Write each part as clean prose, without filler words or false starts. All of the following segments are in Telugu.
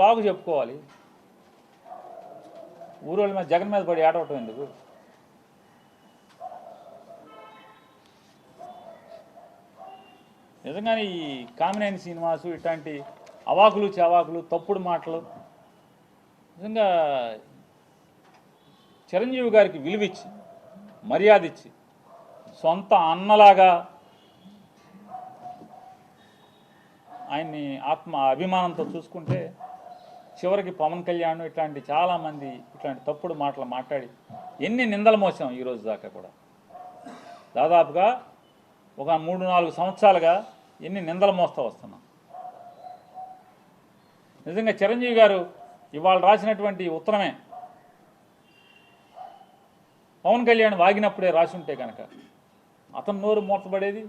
బాగు చెప్పుకోవాలి. ఊరోళ్ళ మీద జగన్ మీద పడి ఏడవటం ఎందుకు? నిజంగానే ఈ కామినేని శ్రీనివాసు ఇట్లాంటి అవాకులు చవాకులు తప్పుడు మాటలు నిజంగా చిరంజీవి గారికి విలువిచ్చి మర్యాద ఇచ్చి సొంత అన్నలాగా ఆయన్ని ఆత్మ అభిమానంతో చూసుకుంటే చివరికి పవన్ కళ్యాణ్ ఇట్లాంటి చాలామంది ఇట్లాంటి తప్పుడు మాటలు మాట్లాడి ఎన్ని నిందలు మోసాం ఈరోజు దాకా కూడా. దాదాపుగా ఒక 3-4 సంవత్సరాలుగా ఎన్ని నిందలు మోస్తూ వస్తున్నాం. నిజంగా చిరంజీవి గారు ఇవాళ రాసినటువంటి ఉత్తరమే పవన్ కళ్యాణ్ వాగినప్పుడే రాసి ఉంటే కనుక అతను నోరు మూతపడేది,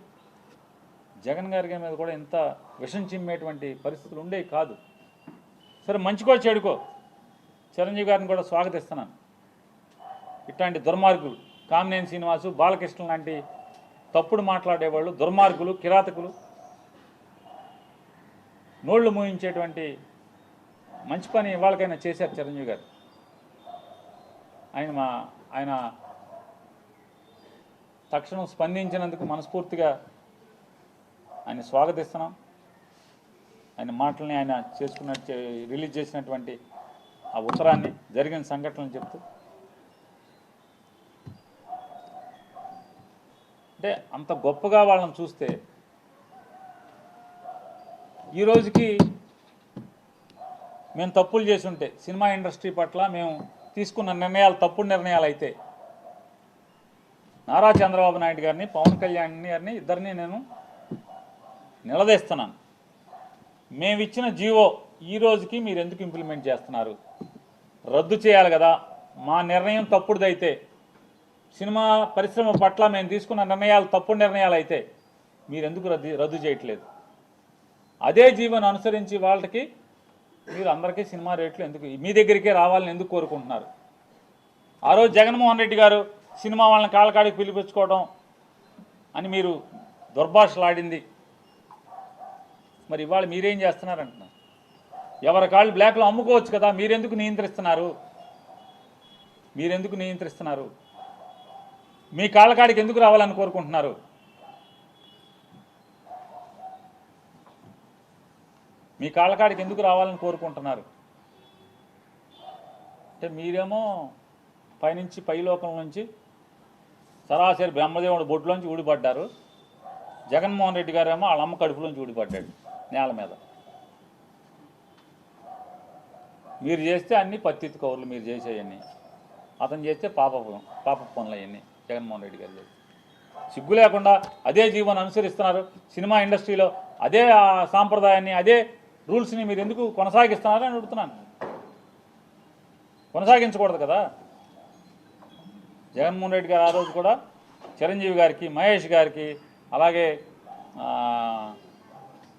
జగన్ గారి మీద కూడా ఇంత విషం చిమ్మేటువంటి పరిస్థితులు ఉండేవి కాదు. సరే, మంచికో చెడుకో చిరంజీవి గారిని కూడా స్వాగతిస్తున్నాను. ఇట్లాంటి దుర్మార్గులు కామినేని శ్రీనివాసు, బాలకృష్ణ లాంటి తప్పుడు మాట్లాడేవాళ్ళు, దుర్మార్గులు, కిరాతకులు, నోళ్లు మూయించేటువంటి మంచి పని ఇవాళకైనా చేశారు చిరంజీవి గారు. ఆయన తక్షణం స్పందించినందుకు మనస్ఫూర్తిగా ఆయన స్వాగతిస్తున్నాం. ఆయన మాటల్ని ఆయన రిలీజ్ చేసినటువంటి ఆ ఉత్తరాన్ని, జరిగిన సంఘటనలు చెప్తూ, అంటే అంత గొప్పగా వాళ్ళని చూస్తే ఈ రోజుకి మేము తప్పులు చేసి ఉంటే, సినిమా ఇండస్ట్రీ పట్ల మేము తీసుకున్న నిర్ణయాలు తప్పుడు నిర్ణయాలు అయితే నారా చంద్రబాబు నాయుడు గారిని, పవన్ కళ్యాణ్ గారిని ఇద్దరిని నేను నిలదీస్తున్నాను. మేము ఇచ్చిన జీవో ఈ రోజుకి మీరు ఎందుకు ఇంప్లిమెంట్ చేస్తున్నారు? రద్దు చేయాలి కదా. మా నిర్ణయం తప్పుడుదైతే, సినిమా పరిశ్రమ పట్ల మేము తీసుకున్న నిర్ణయాలు తప్పుడు నిర్ణయాలు అయితే మీరు ఎందుకు రద్దు చేయట్లేదు? అదే జీవోను అనుసరించి వాళ్ళకి మీరు అందరికీ సినిమా రేట్లు ఎందుకు మీ దగ్గరికే రావాలని ఎందుకు కోరుకుంటున్నారు? ఆ రోజు జగన్మోహన్ రెడ్డి గారు సినిమా వాళ్ళని కాళ్ళకాడికి పిలిపించుకోవడం అని మీరు దుర్భాషలాడింది, మరి ఇవాళ మీరేం చేస్తున్నారంటున్నారు? ఎవరి కాళ్ళు బ్లాక్లో అమ్ముకోవచ్చు కదా, మీరెందుకు నియంత్రిస్తున్నారు? మీ కాళ్ళకాడికి ఎందుకు రావాలని కోరుకుంటున్నారు? మీ కాళ్ళకాడికి ఎందుకు రావాలని కోరుకుంటున్నారు? అంటే మీరేమో పైనుంచి పైలోకం నుంచి సరాసరి బ్రహ్మదేవుడు బొడ్లోంచి ఊడిపడ్డారు. జగన్మోహన్ రెడ్డి గారేమో వాళ్ళ అమ్మ కడుపులోంచి ఊడిపడ్డాడు నేల మీద. మీరు చేస్తే అన్నీ పత్తిత్తు కౌర్లు, మీరు చేసేవన్నీ. అతను చేస్తే పాప పనులు అవన్నీ జగన్మోహన్ రెడ్డి గారు చేస్తే. సిగ్గు లేకుండా అదే జీవోని అనుసరిస్తున్నారు. సినిమా ఇండస్ట్రీలో అదే సాంప్రదాయాన్ని, అదే రూల్స్ని మీరు ఎందుకు కొనసాగిస్తున్నారు అని అడుగుతున్నాను. కొనసాగించకూడదు కదా. జగన్మోహన్ రెడ్డి గారు ఆ రోజు కూడా చిరంజీవి గారికి, మహేష్ గారికి, అలాగే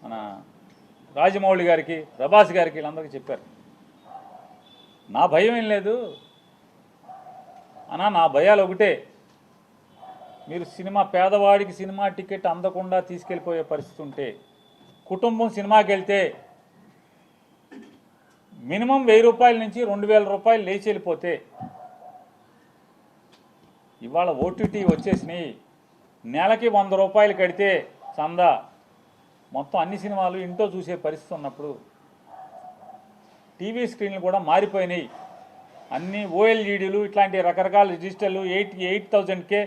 మన రాజమౌళి గారికి, ప్రభాస్ గారికి, వీళ్ళందరికీ చెప్పారు, నా భయం ఏం లేదు అన్నా, నా భయాలు ఒకటే, మీరు పేదవాడికి సినిమా టికెట్ అందకుండా తీసుకెళ్ళిపోయే పరిస్థితి ఉంటే, కుటుంబం సినిమాకి వెళ్తే మినిమం 1000 రూపాయల నుంచి 2000 రూపాయలు లేచి వెళ్ళిపోతే, ఇవాళ ఓటీటీ వచ్చేసినాయి, నెలకి 100 రూపాయలు కడితే చందా మొత్తం అన్ని సినిమాలు ఇంట్లో చూసే పరిస్థితి ఉన్నప్పుడు, టీవీ స్క్రీన్లు కూడా మారిపోయినాయి. అన్నీ ఓఎల్ఈడీలు, ఇట్లాంటి రకరకాల డిజిటల్ 8,000K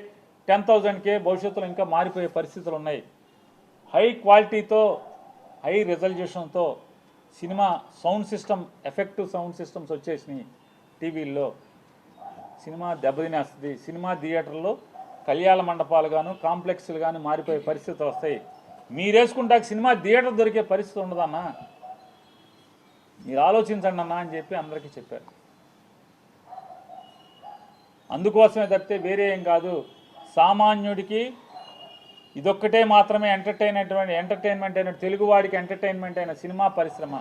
10,000K భవిష్యత్తులో ఇంకా మారిపోయే పరిస్థితులు ఉన్నాయి. హై క్వాలిటీతో, హై రిజల్యూషన్తో cinema sound system, effective sound systems వచ్చేసినాయి టీవీల్లో. సినిమా దెబ్బతినేస్తుంది. సినిమా థియేటర్లో కళ్యాణ మండపాలు గాను, కాంప్లెక్స్లు కానీ మారిపోయే పరిస్థితులు వస్తాయి. మీరేసుకుంటా సినిమా థియేటర్ దొరికే పరిస్థితి ఉండదన్నా, మీరు ఆలోచించండి అన్నా అని చెప్పి అందరికీ చెప్పారు. అందుకోసమే తప్పితే వేరే ఏం కాదు. సామాన్యుడికి ఇదొక్కటే మాత్రమే ఎంటర్టైన్మెంట్ అయిన, తెలుగువాడికి ఎంటర్టైన్మెంట్ అయిన సినిమా పరిశ్రమ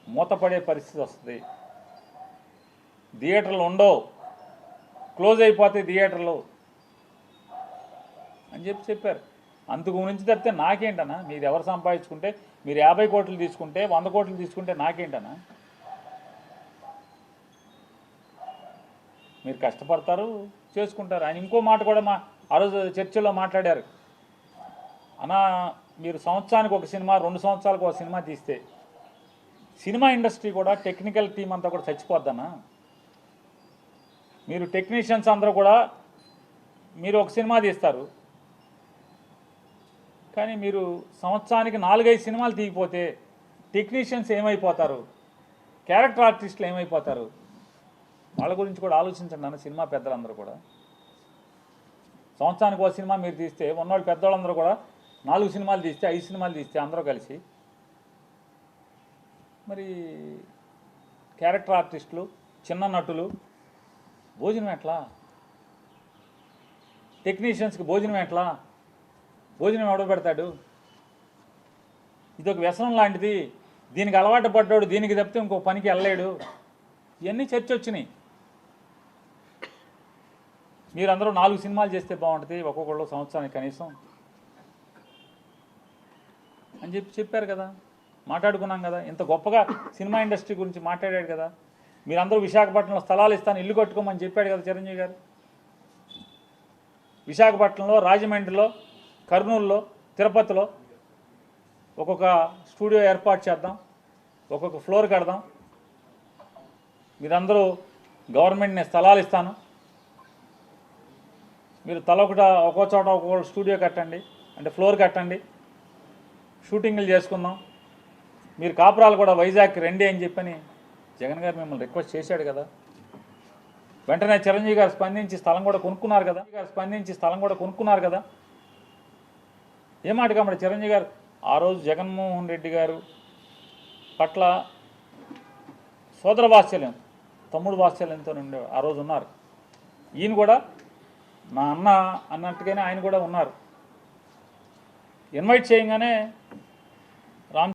మూతపడే పరిస్థితి వస్తుంది. థియేటర్లు ఉండవు, క్లోజ్ అయిపోతాయి థియేటర్లు అని చెప్పారు. అందుకు గురించి తప్పితే నాకేంటన్నా, మీరు ఎవరు సంపాదించుకుంటే, మీరు 50 కోట్లు తీసుకుంటే, 100 కోట్లు తీసుకుంటే నాకేంటన్నా? మీరు కష్టపడతారు, చేసుకుంటారు. ఆయన ఇంకో మాట కూడా ఆ రోజు చర్చలో మాట్లాడారు. అన్నా, మీరు సంవత్సరానికి ఒక సినిమా, 2 సంవత్సరాలకు ఒక సినిమా తీస్తే సినిమా ఇండస్ట్రీ కూడా, టెక్నికల్ టీం అంతా కూడా చచ్చిపోద్దన్నా. మీరు టెక్నీషియన్స్ అందరూ కూడా మీరు ఒక సినిమా తీస్తారు, కానీ మీరు సంవత్సరానికి 4-5 సినిమాలు తీయకపోతే టెక్నీషియన్స్ ఏమైపోతారు, క్యారెక్టర్ ఆర్టిస్టులు ఏమైపోతారు? వాళ్ళ గురించి కూడా ఆలోచించండి అన్న సినిమా పెద్దలందరూ కూడా. సంవత్సరానికి ఒక సినిమా మీరు తీస్తే, ఉన్నవాళ్ళు పెద్దవాళ్ళందరూ కూడా 4 సినిమాలు తీస్తే, 5 సినిమాలు తీస్తే అందరూ కలిసి, మరి క్యారెక్టర్ ఆర్టిస్టులు, చిన్న నటులు భోజనం ఎట్లా? టెక్నీషియన్స్కి భోజనం ఎట్లా? భోజనం ఎవడ పెడతాడు? ఇదొక వ్యసనం లాంటిది. దీనికి అలవాటు పడ్డాడు, దీనికి తప్పితే ఇంకో పనికి వెళ్ళలేడు. ఇవన్నీ చర్చ వచ్చినాయి. మీరందరూ 4 సినిమాలు చేస్తే బాగుంటుంది, ఒక్కొక్కళ్ళు సంవత్సరానికి కనీసం అని చెప్పారు కదా, మాట్లాడుకున్నాం కదా. ఇంత గొప్పగా సినిమా ఇండస్ట్రీ గురించి మాట్లాడాడు కదా. మీరందరూ విశాఖపట్నంలో స్థలాలు ఇస్తాను, ఇల్లు కట్టుకోమని చెప్పాడు కదా చిరంజీవి గారు. విశాఖపట్నంలో, రాజమండ్రిలో, కర్నూలులో, తిరుపతిలో ఒక్కొక్క స్టూడియో ఏర్పాటు చేద్దాం, ఒక్కొక్క ఫ్లోర్ కడదాం. మీరందరూ గవర్నమెంట్ నేను స్థలాలు ఇస్తాను, మీరు ఒక్కో చోట ఒక్కొక్క స్టూడియో కట్టండి, అంటే ఫ్లోర్ కట్టండి, షూటింగ్లు చేసుకుందాం. మీరు కాపురాలు కూడా వైజాగ్ రండి అని చెప్పని జగన్ గారు మిమ్మల్ని రిక్వెస్ట్ చేశాడు కదా. వెంటనే చిరంజీవి గారు స్పందించి స్థలం కూడా కొనుక్కున్నారు కదా. ఏ మాట కాబట్టి చిరంజీవి గారు ఆ రోజు జగన్మోహన్ రెడ్డి గారు పట్ల సోదర వాత్సల్యం, తమ్ముడు వాత్సల్యంతో ఉండేవారు. ఆ రోజు ఉన్నారు. ఈయన కూడా నా అన్న అన్నట్టుగానే ఆయన కూడా ఉన్నారు. ఇన్వైట్ చేయగానే